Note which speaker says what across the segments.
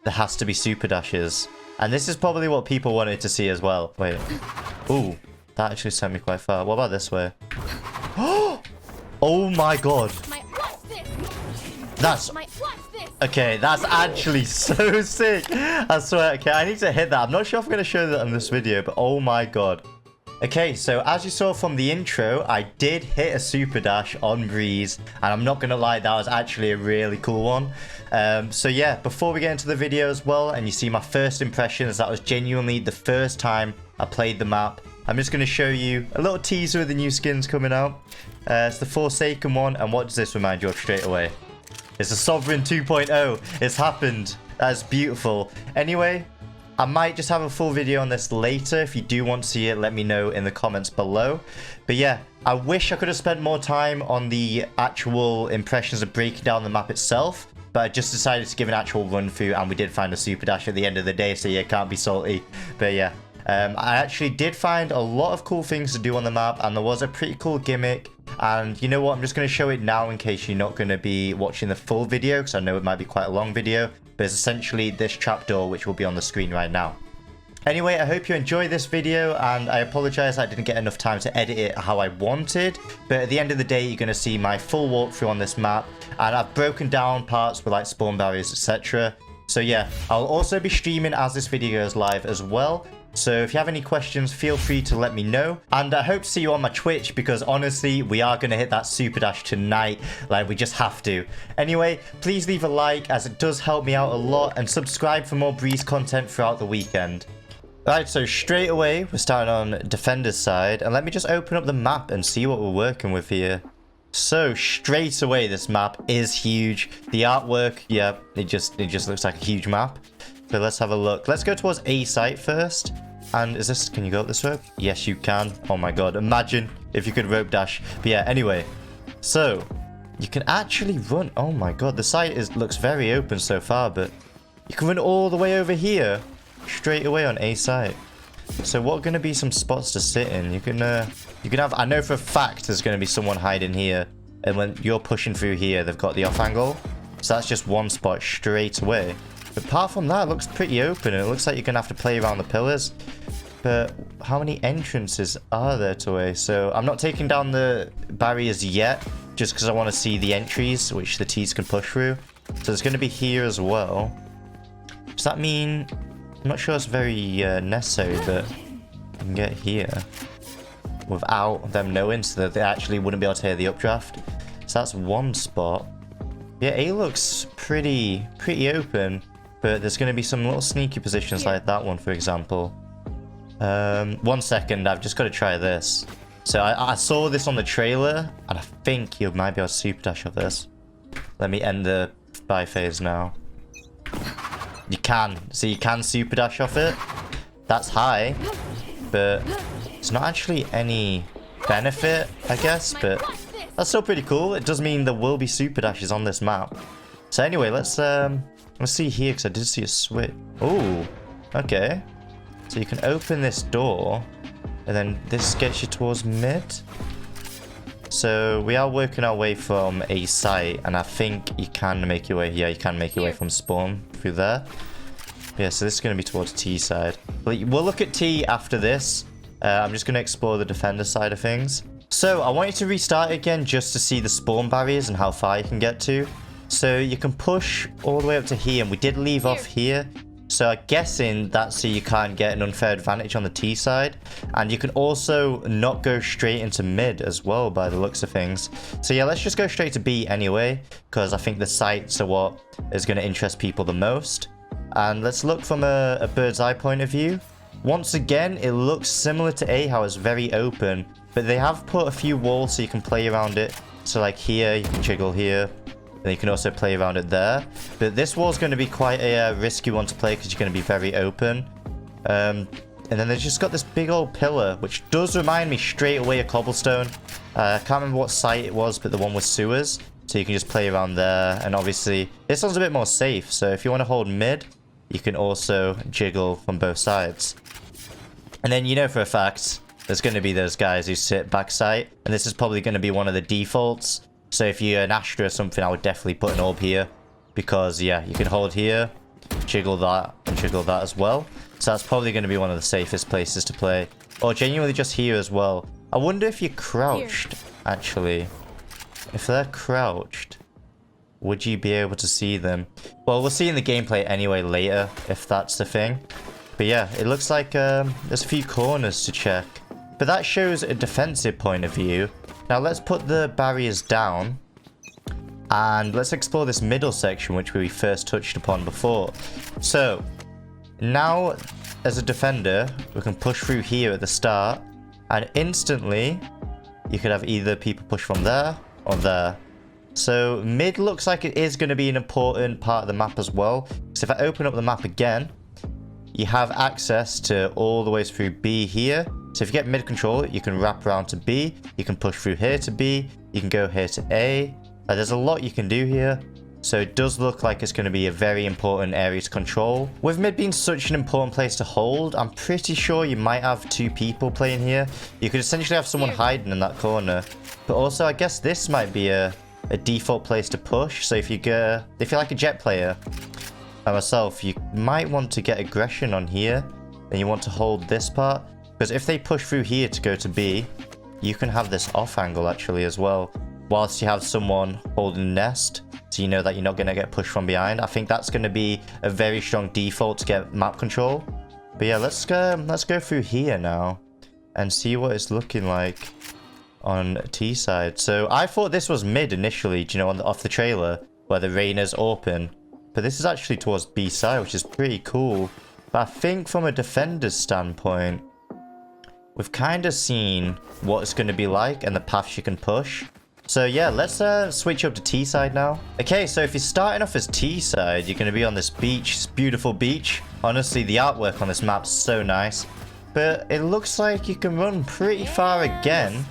Speaker 1: there has to be super dashes. And this is probably what people wanted to see as well. Wait. Ooh, that actually sent me quite far. What about this way? Oh my god. That's... Okay, that's actually so sick. I swear. Okay, I need to hit that. I'm not sure if I'm going to show that in this video, but oh my god. Okay, so as you saw from the intro, I did hit a super dash on Breeze, and I'm not gonna lie, that was actually a really cool one. So yeah, before we get into the video as well, and you see my first impressions, that was genuinely the first time I played the map. I'm just gonna show you a little teaser of the new skins coming out. It's the Forsaken one, and what does this remind you of straight away? It's a Sovereign 2.0. It's happened. That's beautiful. Anyway, I might just have a full video on this later. If you do want to see it, let me know in the comments below. But yeah, I wish I could have spent more time on the actual impressions of breaking down the map itself. But I just decided to give an actual run through, and we did find a super dash at the end of the day. So yeah, can't be salty. But yeah, I actually did find a lot of cool things to do on the map. And there was a pretty cool gimmick. And you know what? I'm just going to show it now in case you're not going to be watching the full video, because I know it might be quite a long video. But it's essentially this trapdoor, which will be on the screen right now. Anyway, I hope you enjoyed this video, and I apologize I didn't get enough time to edit it how I wanted. But at the end of the day, you're going to see my full walkthrough on this map, and I've broken down parts with like spawn barriers, etc. So yeah, I'll also be streaming as this video goes live as well. So if you have any questions, feel free to let me know. And I hope to see you on my Twitch, because honestly, we are going to hit that super dash tonight. Like, we just have to. Anyway, please leave a like, as it does help me out a lot. And subscribe for more Breeze content throughout the weekend. Right, so straight away, we're starting on Defender's side. And let me just open up the map and see what we're working with here. So straight away, this map is huge. The artwork, yeah, it just looks like a huge map. So let's have a look. Let's go towards A site first. And is this... Can you go up this rope? Yes, you can. Oh my god. Imagine if you could rope dash. But yeah, anyway. So, you can actually run... Oh my god. The site looks very open so far, but you can run all the way over here. Straight away on A site. So what are going to be some spots to sit in? You can have... I know for a fact there's going to be someone hiding here. And when you're pushing through here, they've got the off angle. So that's just one spot straight away. But apart from that, it looks pretty open, and it looks like you're going to have to play around the pillars. But how many entrances are there to A? So I'm not taking down the barriers yet, just because I want to see the entries, which the T's can push through. So there's going to be here as well. Does that mean... I'm not sure it's very necessary, but you can get here without them knowing, so that they actually wouldn't be able to hear the updraft. So that's one spot. Yeah, A looks pretty open. But there's going to be some little sneaky positions like that one, for example. 1 second, I've just got to try this. So I saw this on the trailer, and I think you might be able to super dash off this. Let me end the buy phase now. You can. So you can super dash off it. That's high, but it's not actually any benefit, I guess. But that's still pretty cool. It does mean there will be super dashes on this map. So anyway, let's see here, because I did see a switch. Oh, okay. So you can open this door, and then this gets you towards mid. So we are working our way from A site, and I think you can make your way here. You can make your way from spawn through there. Yeah, so this is going to be towards T side. We'll look at T after this. I'm just going to explore the defender side of things. So I want you to restart again just to see the spawn barriers and how far you can get to. So you can push all the way up to here, and we did leave off here. So I'm guessing that's so you can't get an unfair advantage on the T side. And you can also not go straight into mid as well, by the looks of things. So yeah, let's just go straight to B anyway, because I think the sites are what is going to interest people the most. And let's look from a bird's eye point of view. Once again, it looks similar to A, how it's very open. But they have put a few walls so you can play around it. So like here, you can jiggle here. And you can also play around it there. But this wall's going to be quite a risky one to play, because you're going to be very open. And then they've just got this big old pillar, which does remind me straight away of cobblestone. I can't remember what site it was, but the one with sewers. So you can just play around there. And obviously, this one's a bit more safe. So if you want to hold mid, you can also jiggle from both sides. And then you know for a fact, there's going to be those guys who sit backside. And this is probably going to be one of the defaults. So if you're an Astra or something, I would definitely put an orb here. Because, yeah, you can hold here. jiggle that and jiggle that as well. So that's probably going to be one of the safest places to play. Or genuinely just here as well. I wonder if you're crouched, actually. If they're crouched, would you be able to see them? Well, we'll see in the gameplay anyway later, if that's the thing. But yeah, it looks like there's a few corners to check. But that shows a defensive point of view. Now let's put the barriers down. And let's explore this middle section, which we first touched upon before. So, now, as a defender, we can push through here at the start. And instantly, you could have either people push from there or there. So, mid looks like it is going to be an important part of the map as well. So if I open up the map again, you have access to all the way through B here. So if you get mid control, you can wrap around to B. You can push through here to B. You can go here to A. There's a lot you can do here. So it does look like it's going to be a very important area to control. With mid being such an important place to hold, I'm pretty sure you might have 2 people playing here. You could essentially have someone hiding in that corner. But also, I guess this might be a default place to push. So if you're like a Jett player, like myself, you might want to get aggression on here. Then you want to hold this part. Because if they push through here to go to B, you can have this off angle actually as well. Whilst you have someone holding nest, so you know that you're not going to get pushed from behind. I think that's going to be a very strong default to get map control. But yeah, let's go through here now and see what it's looking like on T side. So I thought this was mid initially, you know, off the trailer where the Reyna's open. But this is actually towards B side, which is pretty cool. But I think from a defender's standpoint, we've kind of seen what it's going to be like and the paths you can push. So yeah, let's switch up to T side now. Okay, so if you're starting off as T side, you're going to be on this beach, this beautiful beach. Honestly, the artwork on this map's so nice. But it looks like you can run pretty far again.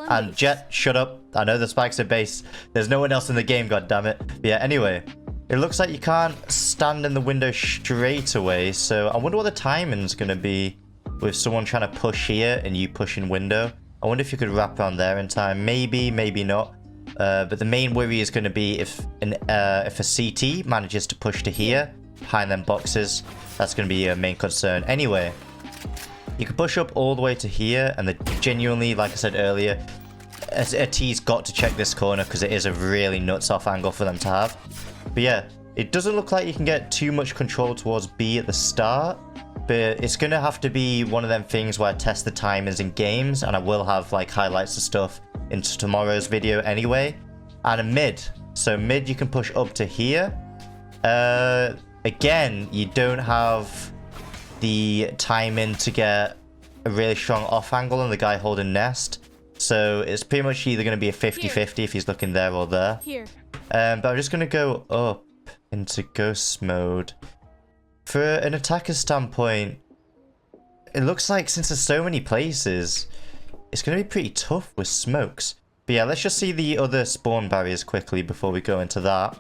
Speaker 1: And Jett, shut up. I know the spikes are base. There's no one else in the game, goddammit. But yeah, anyway. It looks like you can't stand in the window straight away. So I wonder what the timing's going to be with someone trying to push here and you pushing window. I wonder if you could wrap around there in time. Maybe, maybe not. But the main worry is going to be if a CT manages to push to here, behind them boxes. That's going to be a main concern. Anyway, you can push up all the way to here. And genuinely, like I said earlier, a T's got to check this corner because it is a really nuts off angle for them to have. But yeah, it doesn't look like you can get too much control towards B at the start. But it's going to have to be one of them things where I test the timings in games. And I will have like highlights and stuff into tomorrow's video anyway. And a mid. So mid you can push up to here. Again, you don't have the timing to get a really strong off angle on the guy holding nest. So it's pretty much either going to be a 50-50 if he's looking there or there. But I'm just going to go up into ghost mode. For an attacker standpoint, it looks like since there's so many places, it's going to be pretty tough with smokes. But yeah, let's just see the other spawn barriers quickly before we go into that.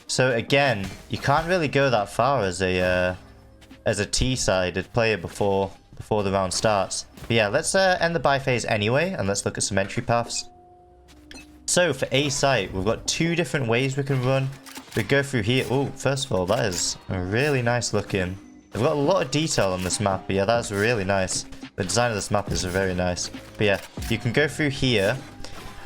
Speaker 1: So again, you can't really go that far as a T-sided player before the round starts. But yeah, let's end the buy phase anyway, and let's look at some entry paths. So for A site, we've got 2 different ways we can run. We go through here. Oh, first of all, that is really nice looking. They've got a lot of detail on this map, but yeah, that's really nice. The design of this map is very nice. But yeah, you can go through here,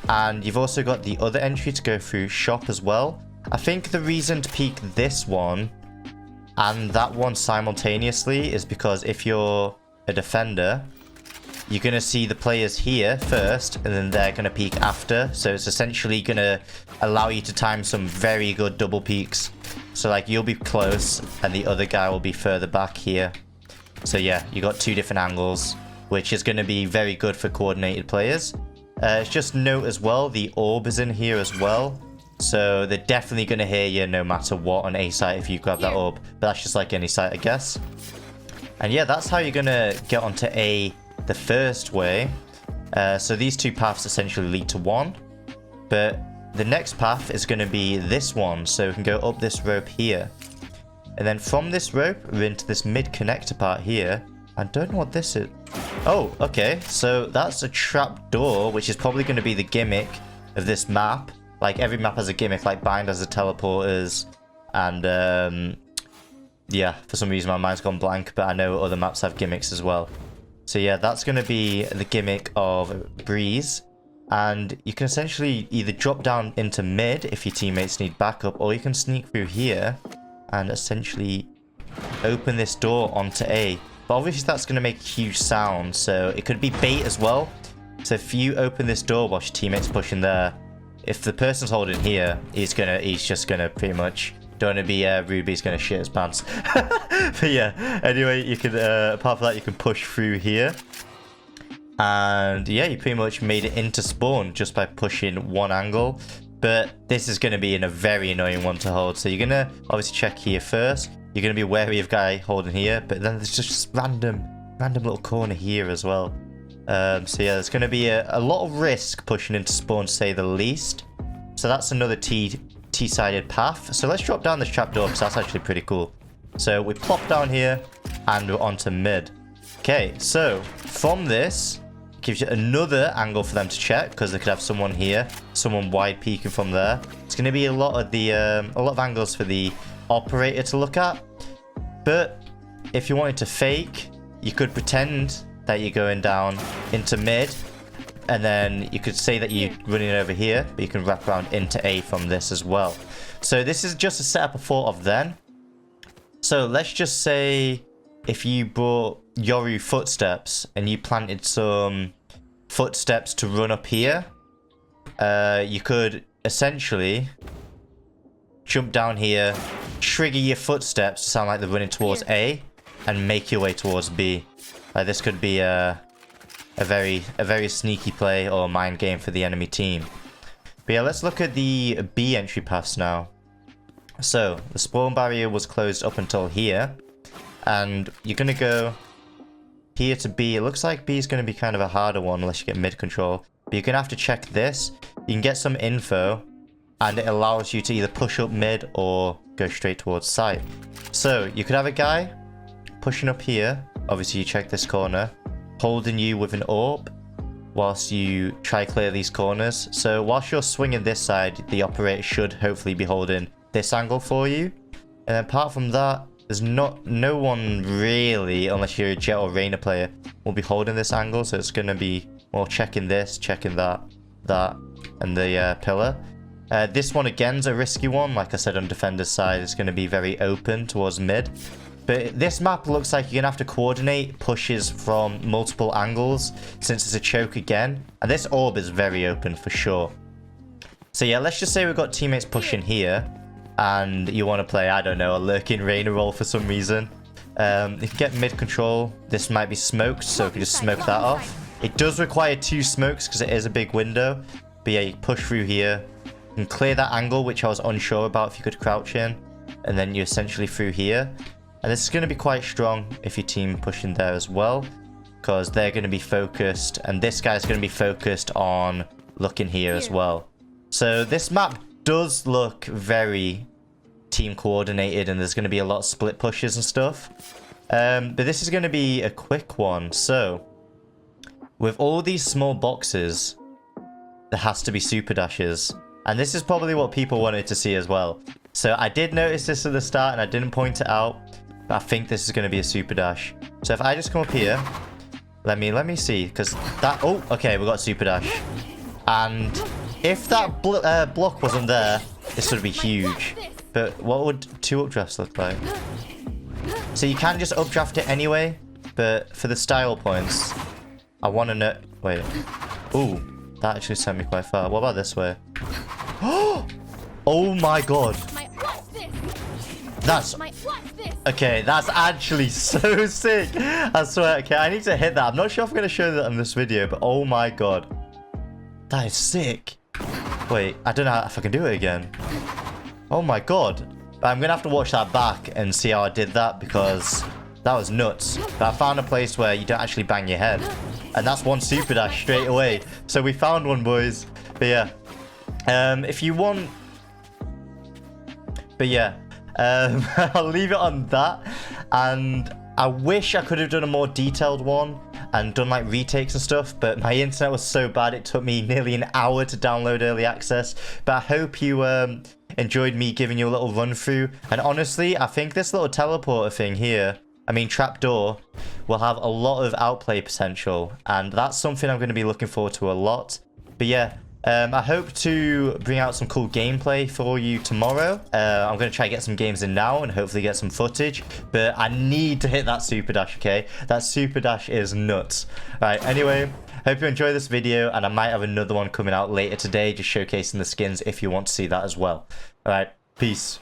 Speaker 1: and you've also got the other entry to go through shop as well. I think the reason to peek this one and that one simultaneously is because if you're a defender, you're going to see the players here first, and then they're going to peek after. So it's essentially going to allow you to time some very good double peeks. So like you'll be close, and the other guy will be further back here. So yeah, you got 2 different angles, which is going to be very good for coordinated players. It's just note as well, the orb is in here as well. So they're definitely going to hear you no matter what on A site if you grab that orb. But that's just like any site, I guess. And yeah, that's how you're going to get onto A the first way. So these 2 paths essentially lead to one. But the next path is going to be this one. So we can go up this rope here. And then from this rope, we're into this mid connector part here. I don't know what this is. Oh, okay. So that's a trap door, which is probably going to be the gimmick of this map. Like every map has a gimmick, like Bind has the teleporters, and yeah, for some reason my mind's gone blank, but I know other maps have gimmicks as well. So yeah, that's going to be the gimmick of Breeze. And you can essentially either drop down into mid if your teammates need backup, or you can sneak through here and essentially open this door onto A. But obviously that's going to make a huge sound, so it could be bait as well. So if you open this door while your teammate's pushing there, if the person's holding here, he's just gonna pretty much, don't want to be rude, but he's gonna shit his pants. But yeah, anyway, you can apart from that, you can push through here, and yeah, you pretty much made it into spawn just by pushing one angle. But this is gonna be a very annoying one to hold. So you're gonna obviously check here first. You're gonna be wary of guy holding here, but then there's just random little corner here as well. So yeah, there's going to be a lot of risk pushing into spawn, to say the least. So that's another T-sided path. So let's drop down this trapdoor, because that's actually pretty cool. So we plop down here and we're onto mid. Okay, so from this, it gives you another angle for them to check, because they could have someone here, someone wide peeking from there. It's going to be a lot of angles for the operator to look at. But if you wanted to fake, you could pretend that you're going down into mid, and then you could say that you're running over here, but you can wrap around into A from this as well. So this is just a setup I thought of then. So let's just say if you brought Yoru footsteps and you planted some footsteps to run up here, you could essentially jump down here, trigger your footsteps to sound like they're running towards A, and make your way towards B. This could be a very sneaky play or mind game for the enemy team. But yeah, let's look at the B entry paths now. So the spawn barrier was closed up until here, and you're gonna go here to B. It looks like B is gonna be kind of a harder one unless you get mid control. But you're gonna have to check this. You can get some info, and it allows you to either push up mid or go straight towards site. So you could have a guy pushing up here. Obviously, you check this corner, holding you with an AWP whilst you try clear these corners. So whilst you're swinging this side, the operator should hopefully be holding this angle for you. And apart from that, there's no one really, unless you're a Jett or Reyna player, will be holding this angle. So it's going to be more checking this, checking that, and the pillar. This one again is a risky one. Like I said, on defender's side, it's going to be very open towards mid. But this map looks like you're going to have to coordinate pushes from multiple angles, since it's a choke again. And this orb is very open for sure. So yeah, let's just say we've got teammates pushing here, and you want to play, I don't know, a lurking Reyna role for some reason. If you get mid control, this might be smoked, so if you just smoke that off. It does require 2 smokes because it is a big window. But yeah, you push through here. You can clear that angle, which I was unsure about if you could crouch in. And then you're essentially through here. And this is going to be quite strong if your team pushing there as well, because they're going to be focused, and this guy's going to be focused on looking here as well. So this map does look very team coordinated, and there's going to be a lot of split pushes and stuff. But this is going to be a quick one. So with all these small boxes, there has to be super dashes. And this is probably what people wanted to see as well. So I did notice this at the start, and I didn't point it out. I think this is going to be a super dash. So if I just come up here, let me see, because that, oh, okay, we got super dash. And if that block wasn't there, this would be huge. But what would 2 updrafts look like? So you can just updraft it anyway, but for the style points, I want to know, wait. Ooh, that actually sent me quite far. What about this way? Oh my god. That's... Okay, that's actually so sick. I swear. Okay, I need to hit that. I'm not sure if I'm going to show that in this video, but oh my god. That is sick. Wait, I don't know if I can do it again. Oh my god. I'm going to have to watch that back and see how I did that, because that was nuts. But I found a place where you don't actually bang your head. And that's one super dash straight away. So we found one, boys. But yeah. If you want... But yeah. I'll leave it on that. And I wish I could have done a more detailed one and done like retakes and stuff, but my internet was so bad it took me nearly an hour to download early access. But I hope you enjoyed me giving you a little run through. And honestly, I think this little teleporter thing here, I mean trapdoor, will have a lot of outplay potential. And that's something I'm going to be looking forward to a lot. But yeah, I hope to bring out some cool gameplay for you tomorrow. I'm going to try to get some games in now and hopefully get some footage. But I need to hit that super dash, okay? That super dash is nuts. Right, anyway, hope you enjoy this video. And I might have another one coming out later today, just showcasing the skins if you want to see that as well. All right, peace.